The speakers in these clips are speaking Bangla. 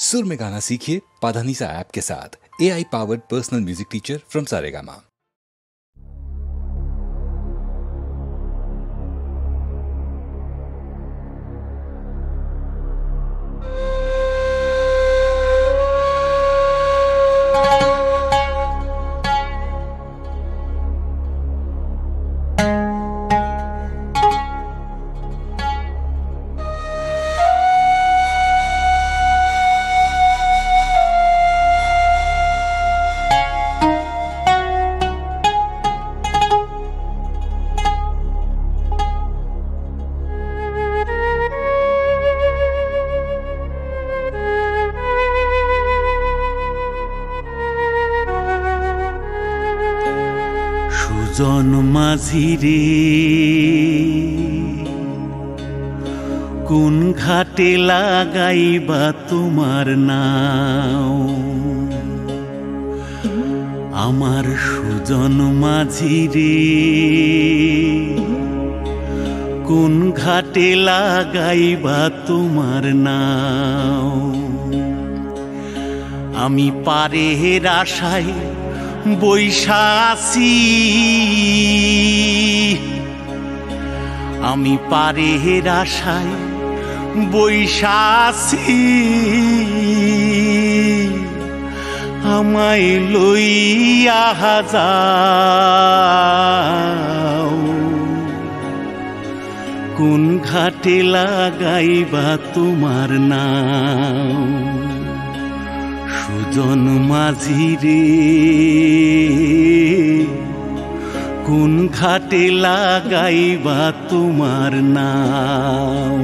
सुर में गाना सीखिए पाधानीसा ऐप के साथ। AI powered personal music teacher from Saregama. Sujan মাঝি রে কোন ঘাটে লাগাইবা তোমার নাও, আমার সুজন মাঝি রে কোন ঘাটে লাগাইবা তোমার নাও। আমি পারের আশায় বৈশা আছি, আমি পারের আশায় বৈশা আছি, আমায় লইয়া যাও কোন ঘাটে লাগাইবা তোমার নাও। সুজন মাঝি রে কোন ঘাটে লাগাইবা তোমার নাও।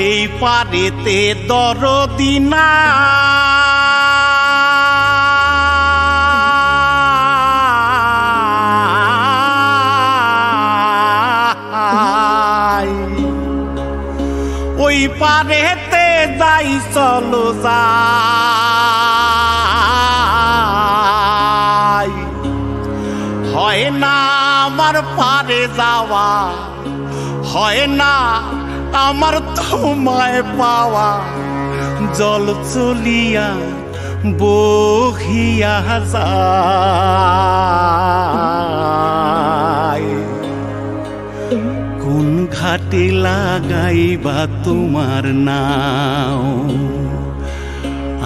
এই পারেতে দরদি নাই, ওই পারেতে যাই চলো যাই, হয় না আমার পারে যাওয়া, হয় না আমার তোমায় পাওয়া, জল চলিয়া বহিয়া যায় কোন ঘাটে লাগাইবা তোমার নাও।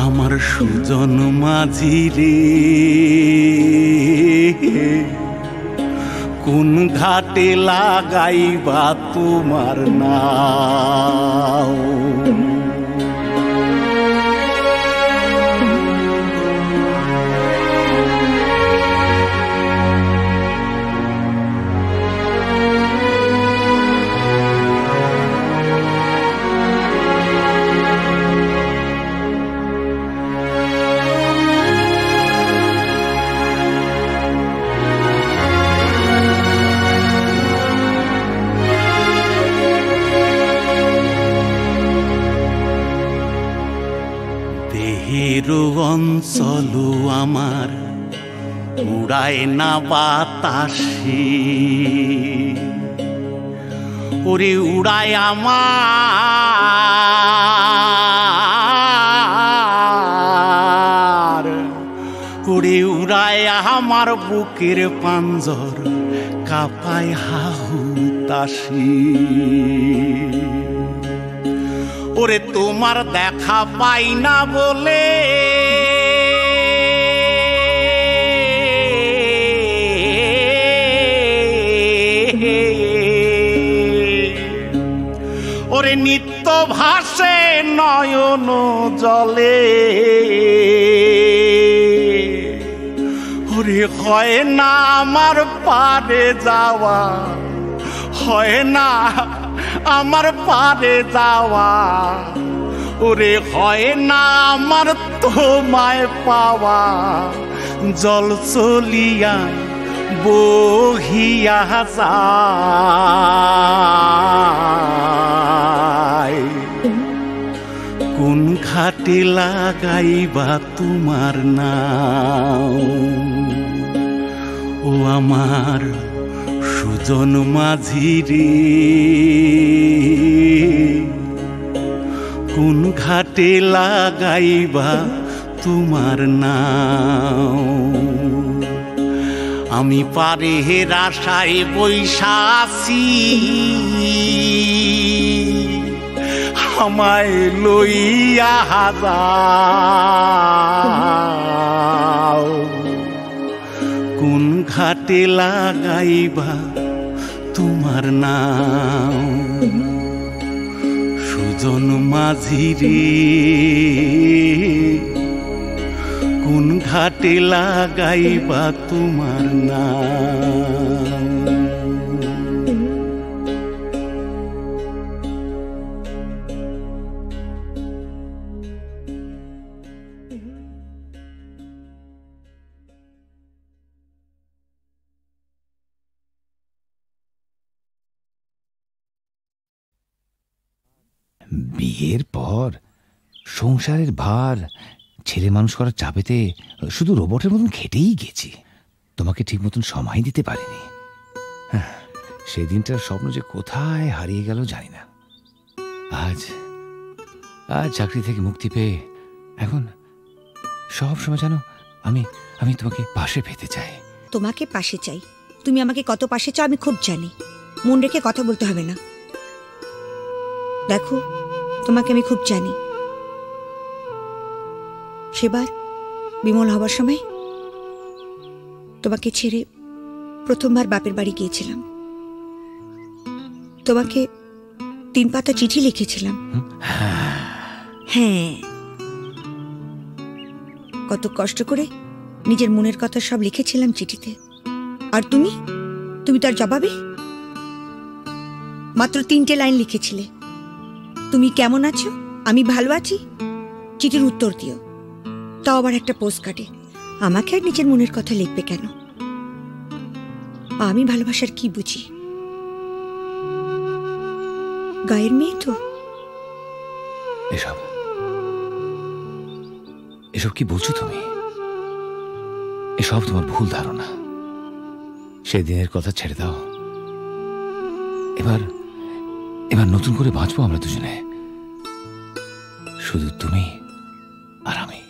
আমার সুজন মাঝি রে কোন ঘাটে লাগাইবা তোমার নাও। দেহেরো অঞ্চল আমার উড়ায় না বাতাসে, ওরে উড়ায় আমার, ওরে উড়ায় আমার বুকের পাঞ্জর কাঁপায় হাহুতাশি। ওরে তোমার দেখা পাই না বলে ওরে নিত্য ভাসে নয়ন জলে, ওরে হয় না আমার পারে যাওয়া, হয় না আমার পারে যাওয়া, ওরে হয় না আমার তোমায় পাওয়া, জল চলিয়া বহিয়া যায় ঘাটে লাগাইবা তোমার নাম। ও আমার সুজন মাঝি রে, কোন ঘাটে লাগাইবা তোমার নাম। আমি পারে আশায় বৈশাসি, আমায় লইয়া যাও। কোন ঘাটে লাগাইবা তোমার নাম। সুজন মাঝি রে, কোন ঘাটে লাগাইবা তোমার নাম। বিয়ের পর সংসারের ভার, ছেলে মানুষ করার চাপেতে শুধু রোবটের মতন খেটেই গেছি। তোমাকে ঠিক মতন সময় দিতে পারিনি। সেদিনটার স্বপ্ন যে কোথায় হারিয়ে গেল জানি না। আজ চাকরি থেকে মুক্তি পেয়ে এখন সব সময় জানো আমি তোমাকে পাশে পেতে চাই। তোমাকে পাশে চাই? তুমি আমাকে কত পাশে চাও আমি খুব জানি। মন রেখে কথা বলতে হবে না। দেখো, তোমাকে আমি খুব জানি। সেবার বিমল হবার সময় তোমাকে ছেড়ে প্রথমবার বাপের বাড়ি গিয়েছিলাম। তোমাকে 3 পাতা চিঠি লিখেছিলাম। হ্যাঁ, কত কষ্ট করে নিজের মনের কথা সব লিখেছিলাম চিঠিতে। আর তুমি তার জবাবে মাত্র 3টে লাইন লিখেছিলে, তুমি কেমন আছো, আমি ভালো আছি, চিঠির উত্তর দিও। তাও আবার একটা পোস্ট কার্ডে। আমাকে আর নিজের মনের কথা লিখবে কেন? আমি ভালোবাসার কি বুঝি? গায়ের মেয়ে তো। এসব কি বলছো তুমি? এসব তোমার ভুল ধারণা। সেদিনের কথা ছেড়ে দাও। এবার নতুন করে বাঁচবো আমরা দুজনে, শুধু তুমি আর আমি।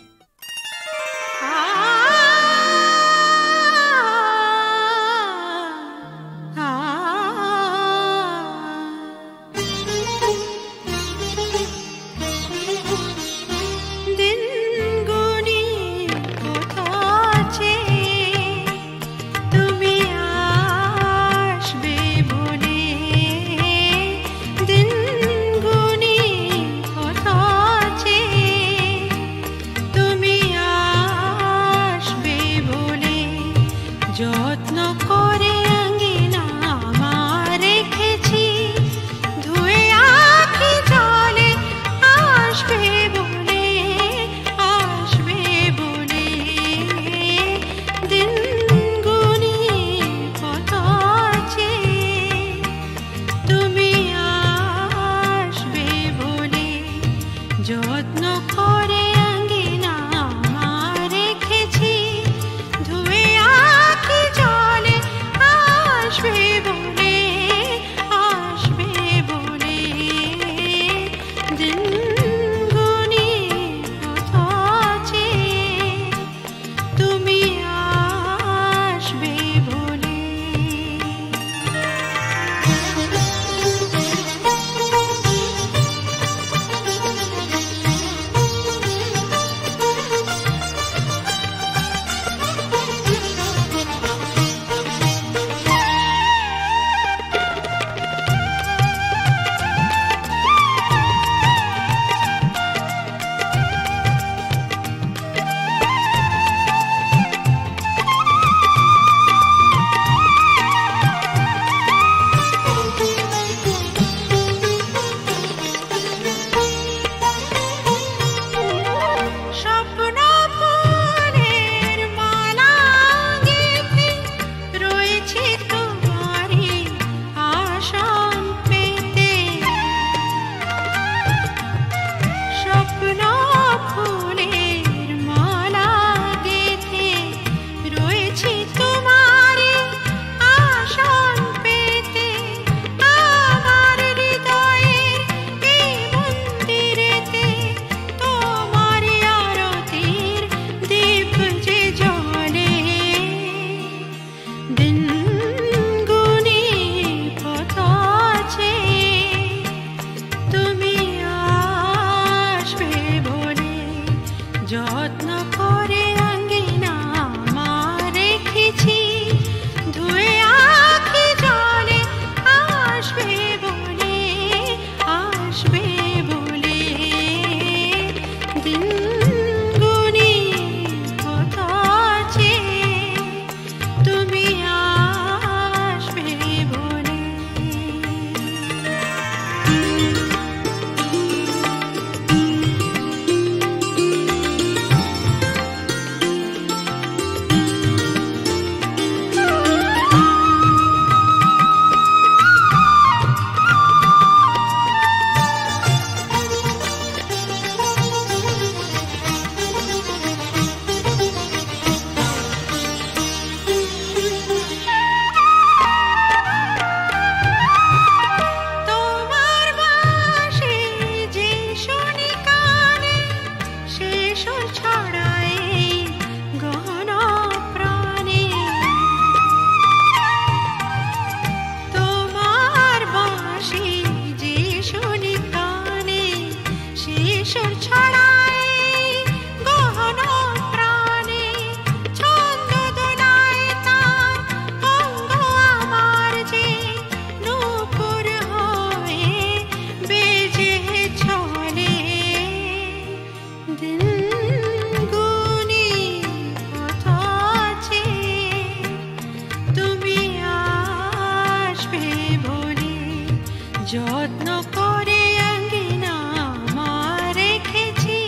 যত্ন করে আঙ্গিনা আমার রেখেছি,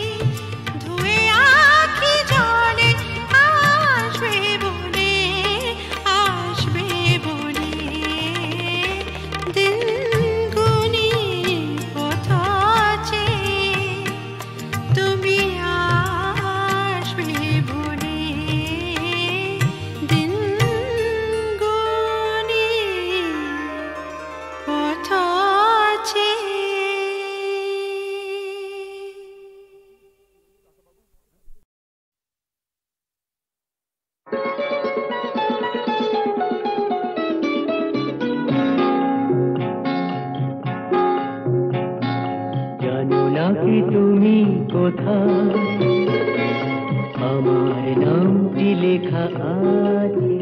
ধুয়ে আখি জলে আসবে বলে, আসবে বলে। দিন গুনি পথ চেয়ে তুমি আসবে বলে, দিন গুনি পথ চেয়ে। জানো না কি তুমি কোথায়, আমার নামটি লেখা আছে।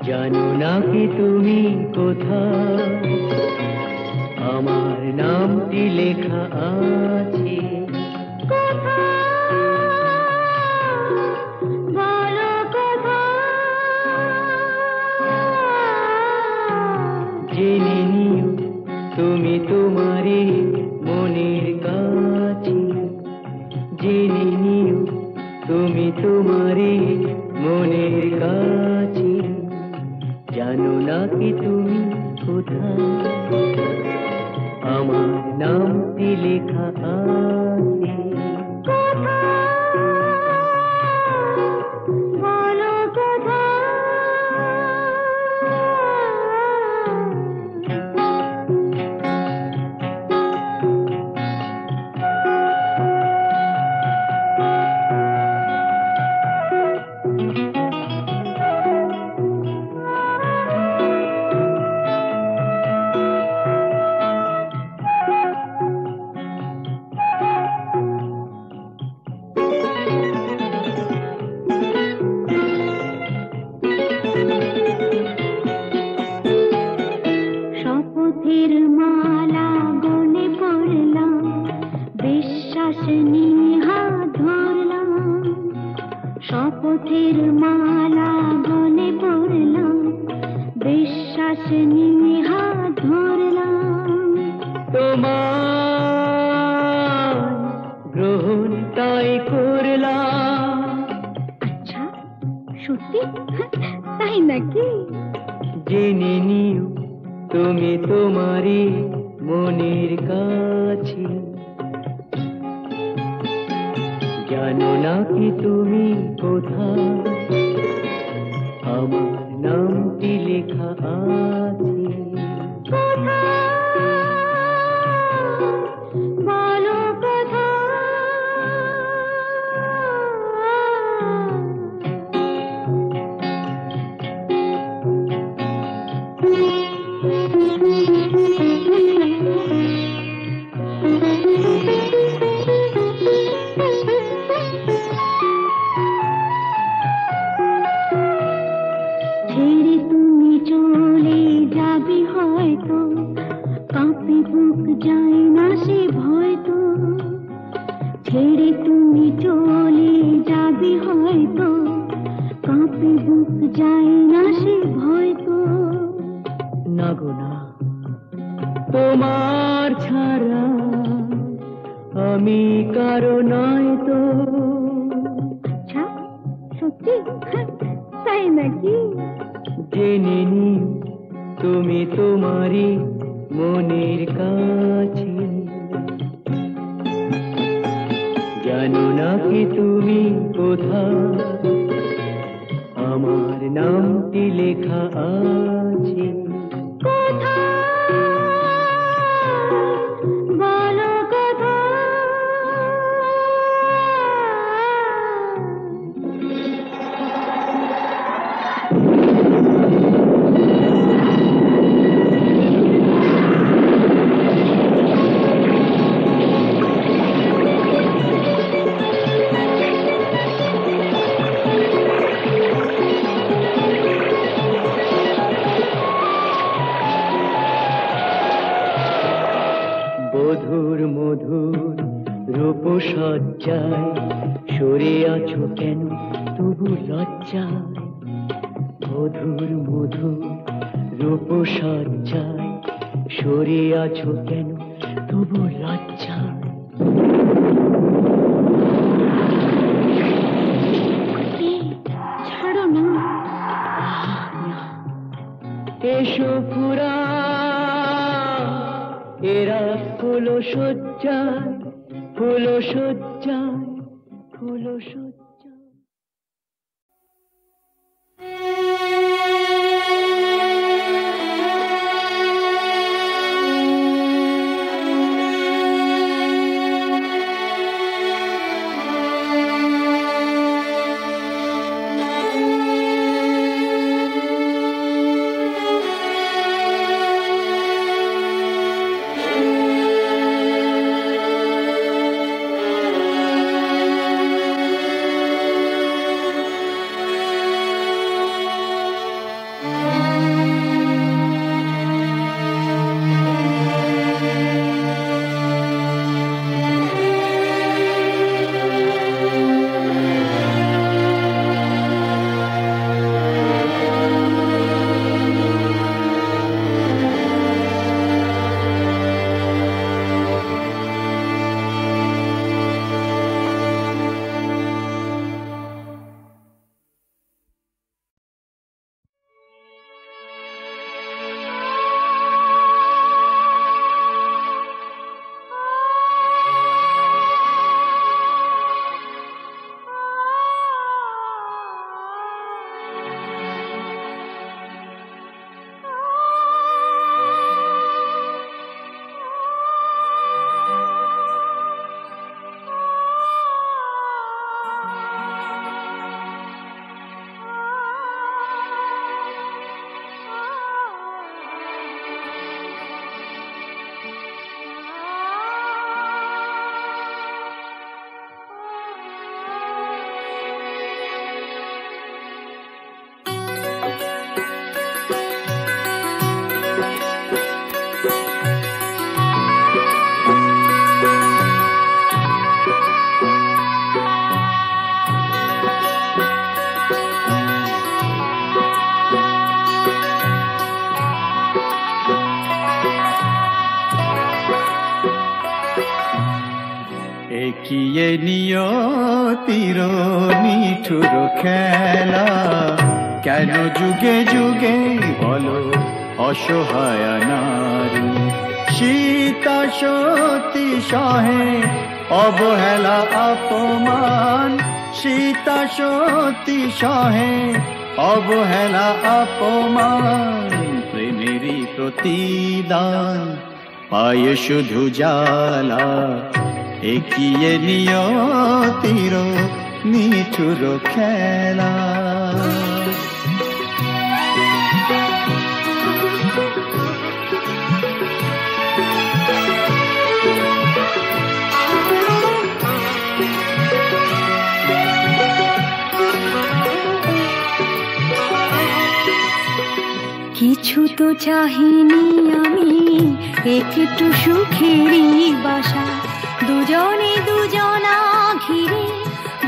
জানো না কি তুমি কোথায়, আমার নামটি লেখা আছে। বলো কোথায়, জেনে নিও তুমি তোমারই মনের কাছে। জেনে নিও তুমি তোমারই মনের কাছে। জানো না কি তুমি কোথায়, আমার নামটি লেখা আছে। বলো কোথায়। শপথের মালা গলে পড়লাম, বিশ্বাস নিয়ে হাত ধরলাম। শপথের মালা গলে পড়লাম, বিশ্বাস নিয়ে হাত ধরলাম। তোমার গ্রহণ তাই করলাম। আচ্ছা, সত্যি? তাই নাকি? জেনে নিও তুমি তোমারই মনের কাছে। জানো না কি তুমি কোথায়, আমার নামটি লেখা আছে। বলো কোথায়। ছেড়ে তুমি চলে যাবে হয়তো, কাঁপে বুক যায় না সে ভয় তো। ছেড়ে তুমি চলে যাবে হয়তো, কাঁপে বুক যায় না সে ভয় তো। না গো না, তোমার ছাড়া আমি কারো নয় তো। আচ্ছা, সত্যি? তাই নাকি? জেনে নিও তুমি তোমারই মনের কাছে। জানো না কি তুমি কোথায়, আমার নামটি লেখা আছে। বলো কোথায়। মধুর মধুর রূপসজ্জায় সরে আছো কেন তবু লজ্জায়। বধুর মধু রূপসজ্জায় সরে আছো কেন তবু লজ্জায়? ছাড়ো না। এসো পুরা এরা ফুলো সজ্জায়, ফুলো সজ্জায়, ফুলো সজ্জায়। একিয়ে নিয়তির নিঠুর খেলা, কেন যুগে যুগে বলো অসহায় নারী? সীতা সতী সহে অবহেলা অপমান, সীতা সতী সহে অবহেলা অপমান। প্রেমেরই প্রতিদান পায়ে শুধু জ্বালা, একিয়ে নিয়তির নিঠুর খেলা। কিছু তো চাহিনি আমি, একটু সুখেরই বাসা, দুজনে দুজনা ঘিরে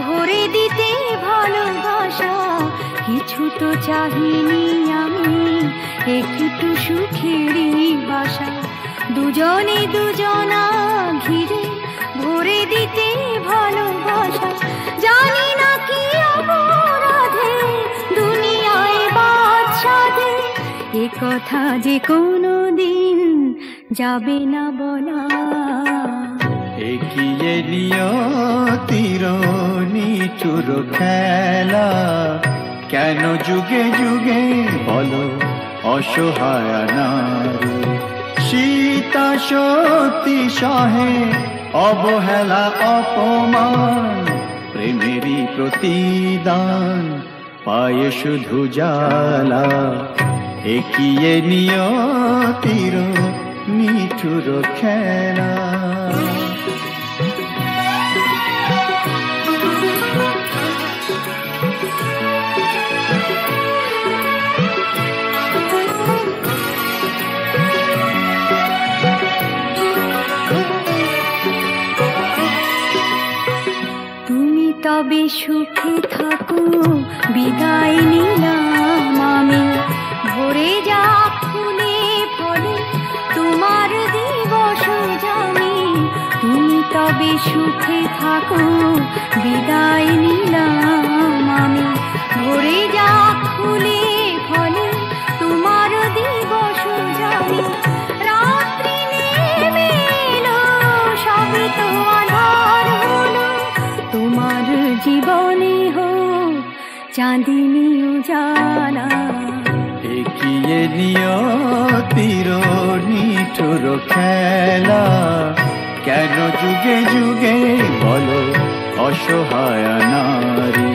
ভরে দিতে ভালোবাসা। কিছু তো চাহিনি আমি, একটু সুখেরই বাসা, দুজনে দুজনা ঘিরে ভরে দিতে ভালোবাসা। জানি না কি অপরাধে দুনিয়ায় বাদ সাধে, এ কথা যে কোনো দিন যাবে না বলা। একিয়ে নিয়তির নিঠুর খেলা, কেন যুগে যুগে বলো অসহায় নারী? সীতা সতী সহে অবহেলা অপমান, প্রেমেরই প্রতিদান পায়ে শুধু জ্বালা। একিয়ে নিয়তির নিঠুর খেলা। তুমি তবে সুখে থাকো, বিদায় নিলাম আমি ভরে যাক ফুলে ফলে তোমার দিবস জানি তুমি তবে সুখে থাকো বিদায় নিলাম আমি ভরে যাক ফুলে ফলে তোমার দিবস জানি রাত্রি নেমে এলো সবে তো আধার হলো তোমার জীবনে হোক চাঁদিনী উজালা এগিয়ে নিয়তির নিঠুর খেলা কেন যুগে যুগে বলো অসহায় নারী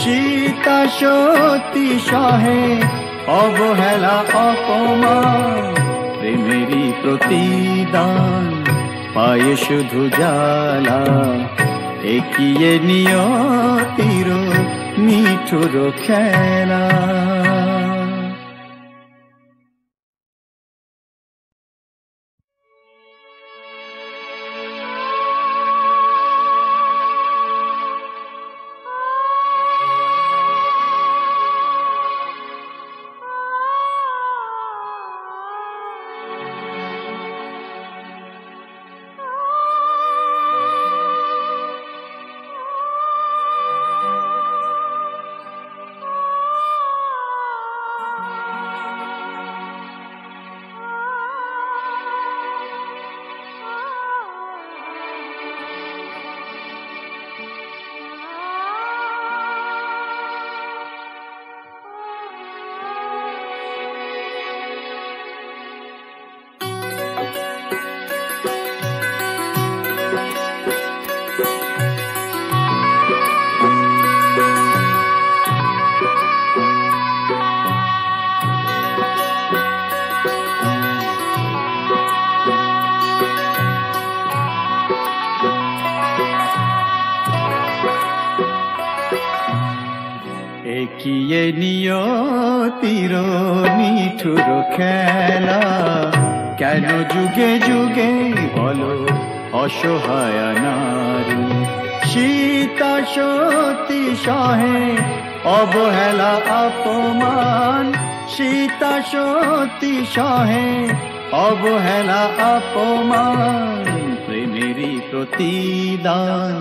সীতা সতী সহে অবহেলা অপমান প্রেমেরই প্রতিদান পায়ে শুধু জ্বালা এগিয়ে নিয়তির নিঠুর খেলা। এগিয়ে নিয়তির নিঠুর খেলা কেন যুগে যুগে বলো অসহায় নারী সীতা সতী সহে অবহেলা অপমান সীতা সতী সহে অবহেলা অপমান প্রেমেরই প্রতিদান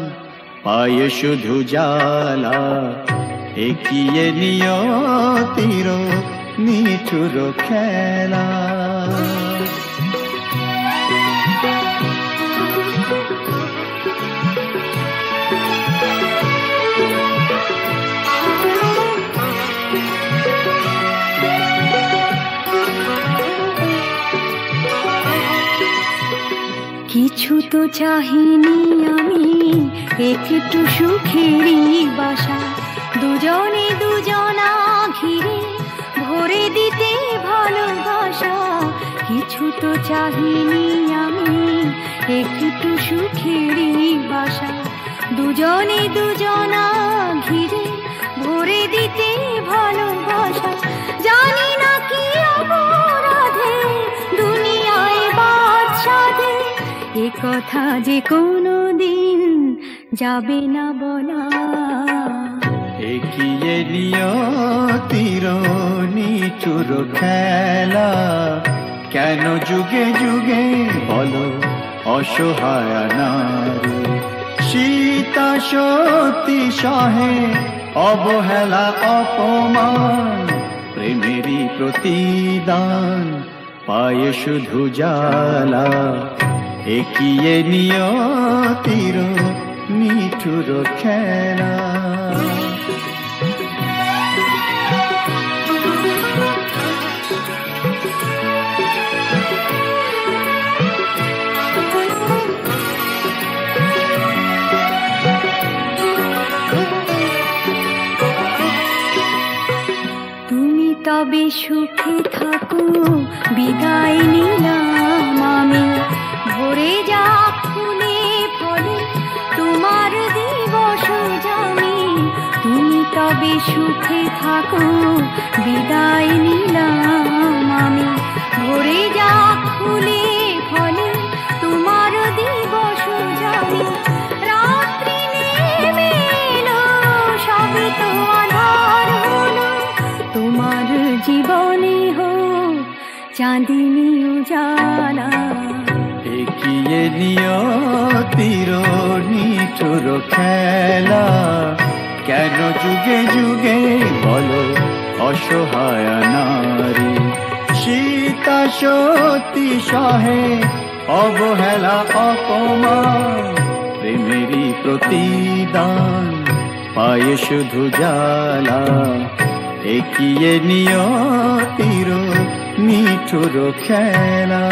পায়ে শুধু জ্বালা এগিয়ে নিয়তির নিঠুর খেলা। কিছু তো চাহিনি আমি একটু সুখেরই বাসা দুজনে দুজনা ঘিরে ভরে দিতে ভালোবাসা কিছু তো চাহিনি আমি একটু সুখেরই বাসা দুজনে দুজনা ঘিরে ভরে দিতে ভালোবাসা জানি না কি অপরাধে দুনিয়ায় বাদশাদে এ কথা যে কোনো দিন যাবে না বলা এগিয়ে নিয়তির নিঠুর খেলা কেন যুগে যুগে বলো অসহায় নারী সীতা সতী সহে অবহেলা অপমান প্রেমেরই প্রতিদান পায়ে শুধু জ্বালা এগিয়ে নিয়তির নিঠুর খেলা। তুমি তবে সুখে থাকো বিদায় নিলাম আমি ভরে যাক ফুলে ফলে তোমার দিবস জানি তুমি তবে সুখে থাকো বিদায় নিলাম আমি ভরে যাক ফুলে ফলে তোমার দিবস জানি রাত্রি নেমে এলো সবে তো আধার হলো তোমার চাঁদিনী উজালা এগিয়ে নিয়তির নিঠুর খেলা কেন যুগে যুগে বলো অসহায় নারী সীতা সতী সহে অবহেলা অপমান প্রেমেরই প্রতিদান পায়ে শুধু জ্বালা এগিয়ে নিয়তির নিঠুর খেলা